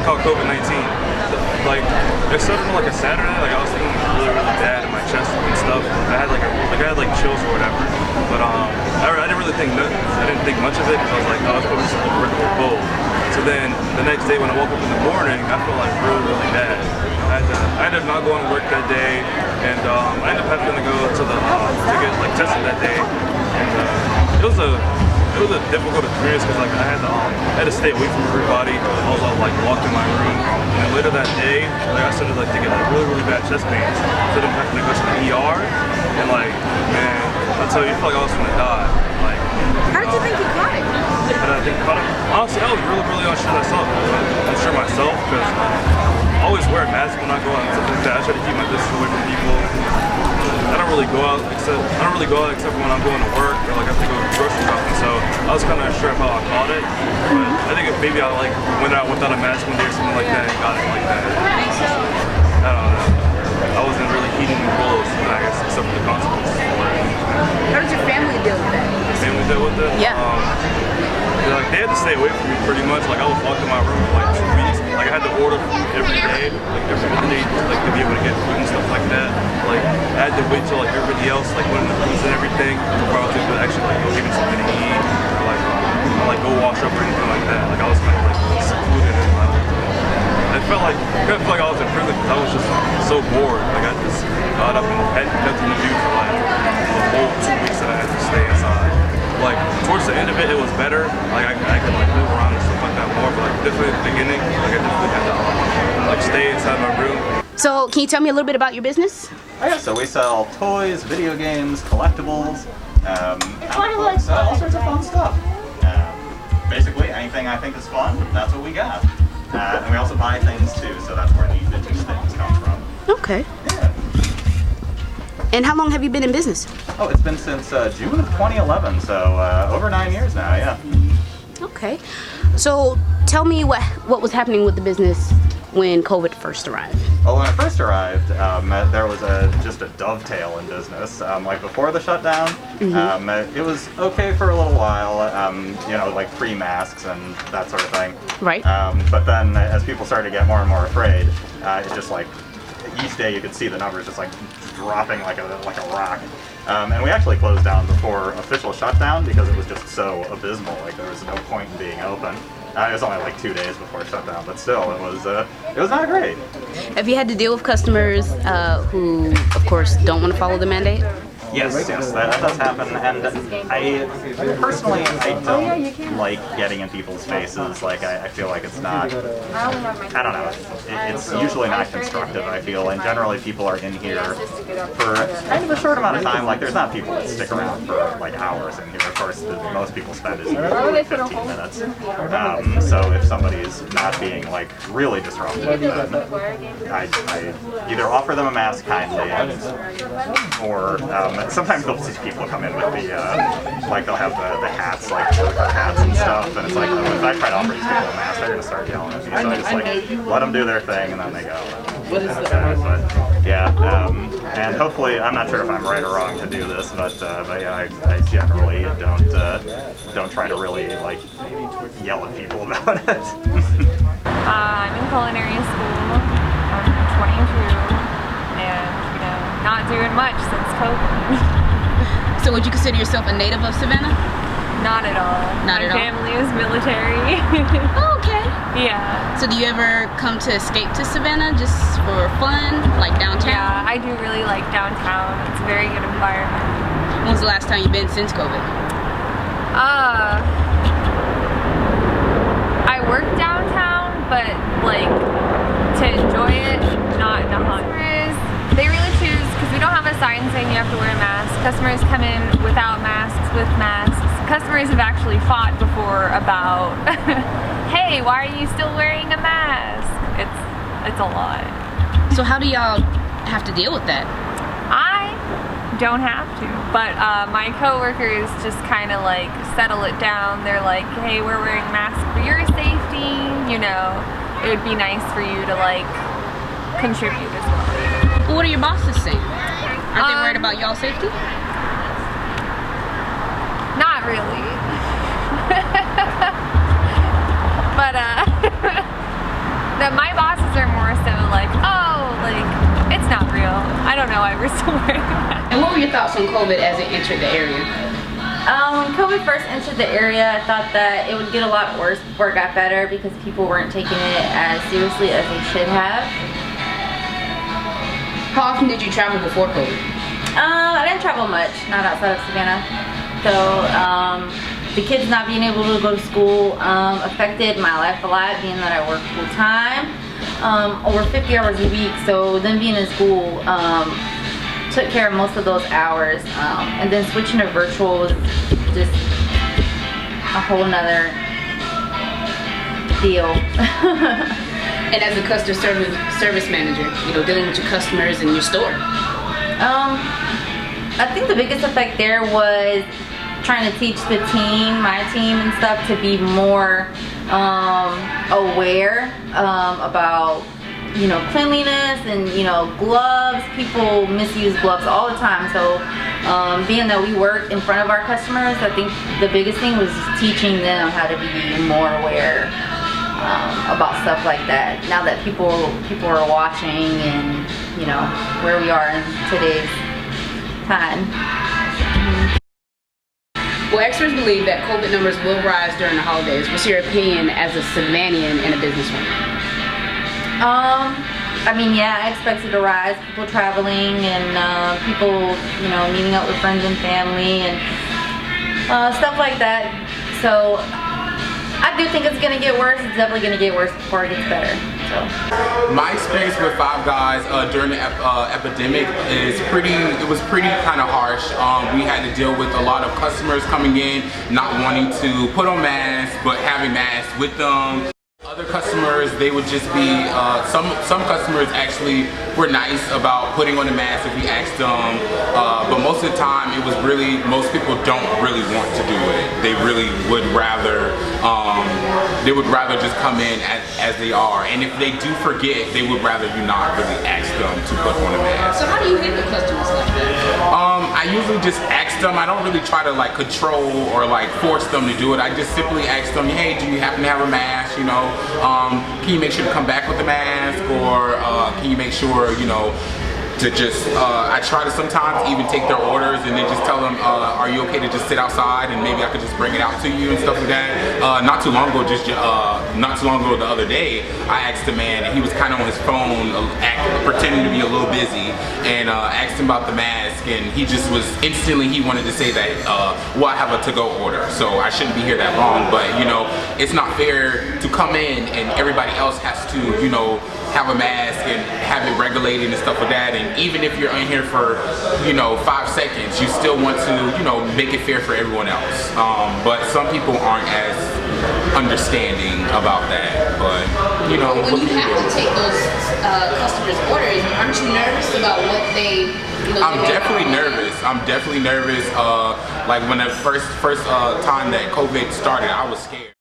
caught COVID-19. Like, it started on like a Saturday. Like, I was feeling really, really bad in my chest and stuff. I had like chills or whatever. But I didn't really think I didn't think much of it because I was like, oh, it's probably just a regular cold. So then the next day when I woke up in the morning, I felt like really, really bad. I ended up not going to work that day, and I ended up having to go to get like tested that day. And it was a difficult experience because like I had to stay away from everybody. I was all like locked in my room. And then later that day, like I started like to get like really, really bad chest pains. So then I had to go to the ER, and like, man, I tell you, I feel like I was gonna die. Like, how did you think you caught it? Honestly, I was really, really unsure myself because I always wear a mask when I go out and stuff like that. I try to keep my distance away from people. I don't really go out except when I'm going to work or like I have to go grocery shopping. So I was kind of unsure of how I caught it, but I think if maybe I like went out without a mask one day or something like that and got it like that. I don't know. I wasn't really heeding the rules, I guess, except for the consequences for it. How did your family deal with that? Family deal with it? Yeah. Like they had to stay away from me pretty much. Like I was locked in my room for like 2 weeks. Like I had to order food every day, like every other day, like to be able to get food and stuff like that. Like I had to wait till like everybody else like went in the foods and everything before I was able to actually like go give me something to eat or like go wash up or anything like that. Like I was kind of like secluded in my life. I felt like I was in prison because I was just so bored. Like I just got up and had nothing to do for like the whole 2 weeks that I had to stay inside. Like towards the end of it, it was better. Like I could like move around and stuff like that more. But like definitely at the beginning, like I definitely had to like stay inside my room. So can you tell me a little bit about your business? Oh yeah, so we sell toys, video games, collectibles, comic books, all sorts of fun stuff. Basically, anything I think is fun, that's what we got. And we also buy things too, so that's where the vintage things come from. Okay. Yeah. And how long have you been in business? Oh, it's been since June of 2011, so over 9 years now, yeah. Okay. So tell me what was happening with the business when COVID first arrived. Well, when it first arrived, there was just a dovetail in business. Like before the shutdown, it was okay for a little while, you know, like free masks and that sort of thing. Right. But then as people started to get more and more afraid, it just like, each day you could see the numbers just like dropping like a rock. And we actually closed down before official shutdown because it was just so abysmal. Like there was no point in being open. It was only like 2 days before shutdown, but still, it was not great. Have you had to deal with customers who, of course, don't want to follow the mandate? Yes, that does happen, and I personally don't like getting in people's faces. Like I feel like it's not, I don't know, it's usually not constructive, I feel, and generally people are in here for kind of a short amount of time. Like there's not people that stick around for like hours in here. Of course, most people spend is usually 15 minutes. So if somebody's not being like really disruptive, then I either offer them a mask kindly, or sometimes they'll see people come in with the, like they'll have the hats, like worker hats and stuff, and it's like, if I try to offer these people a mask, they're going to start yelling at me, so I just like, let them do their thing, and then they go. But yeah, and hopefully, I'm not sure if I'm right or wrong to do this, but yeah, I generally don't try to really like yell at people about it. I'm in culinary school. I'm 22. Not doing much since COVID. So would you consider yourself a native of Savannah? Not at all. Not at all? My family is military. Oh, okay. Yeah. So do you ever come to escape to Savannah just for fun, like downtown? Yeah, I do really like downtown. It's a very good environment. When was the last time you've been since COVID? I work downtown, but like to enjoy it, not in a hunt. They really choose, because we don't have a sign saying you have to wear a mask. Customers come in without masks, with masks. Customers have actually fought before about, hey, why are you still wearing a mask? It's a lot. So how do y'all have to deal with that? I don't have to, but my coworkers just kind of like settle it down. They're like, hey, we're wearing masks for your safety. You know, it would be nice for you to like contribute as well. Well, what are your bosses saying? Aren't they worried about y'all's safety? Not really. But still wearing a mask. And what were your thoughts on COVID as it entered the area? When COVID first entered the area, I thought that it would get a lot worse before it got better because people weren't taking it as seriously as they should have. How often did you travel before COVID? I didn't travel much, not outside of Savannah. So the kids not being able to go to school affected my life a lot, being that I work full time, over 50 hours a week. So then being in school took care of most of those hours, and then switching to virtual was just a whole nother deal. And as a customer service manager, you know, dealing with your customers in your store. I think the biggest effect there was trying to teach the team, my team and stuff, to be more aware about, you know, cleanliness and, you know, gloves. People misuse gloves all the time. So being that we work in front of our customers, I think the biggest thing was just teaching them how to be more aware about stuff like that. Now that people are watching and, you know, where we are in today's time. Well, experts believe that COVID numbers will rise during the holidays. What's your opinion as a Savannian and a businesswoman? I mean, yeah, I expect it to rise. People traveling and people, you know, meeting up with friends and family and stuff like that. So I do think it's gonna get worse. It's definitely gonna get worse before it gets better. So my experience with Five Guys during the epidemic was pretty kind of harsh. We had to deal with a lot of customers coming in not wanting to put on masks but having masks with them. Other customers, they would just be, some customers actually were nice about putting on the mask if we asked them, but most of the time it was really, most people don't really want to do it. They really would rather, just come in as they are, and if they do forget, they would rather you not really ask them to put on a mask. So how do you handle customers like that? I usually just ask them. I don't really try to like control or like force them to do it. I just simply ask them, hey, do you happen to have a mask, you know? Can you make sure to come back with the mask, or can you make sure, you know, to just, I try to sometimes even take their orders and then just tell them, are you okay to just sit outside and maybe I could just bring it out to you and stuff like that. Not too long ago, the other day, I asked a man, and he was kind of on his phone, pretending to be a little busy, and asked him about the mask, and he just was instantly, he wanted to say that, well, I have a to-go order, so I shouldn't be here that long, but, you know, it's not fair to come in and everybody else has to, you know, have a mask and have it regulated and stuff like that, and even if you're in here for, you know, 5 seconds, you still want to, you know, make it fair for everyone else. But some people aren't as understanding about that, but, you know. When you have to take those customers' orders, aren't you nervous about what they, you know, I'm definitely nervous. Like when the first time that COVID started, I was scared.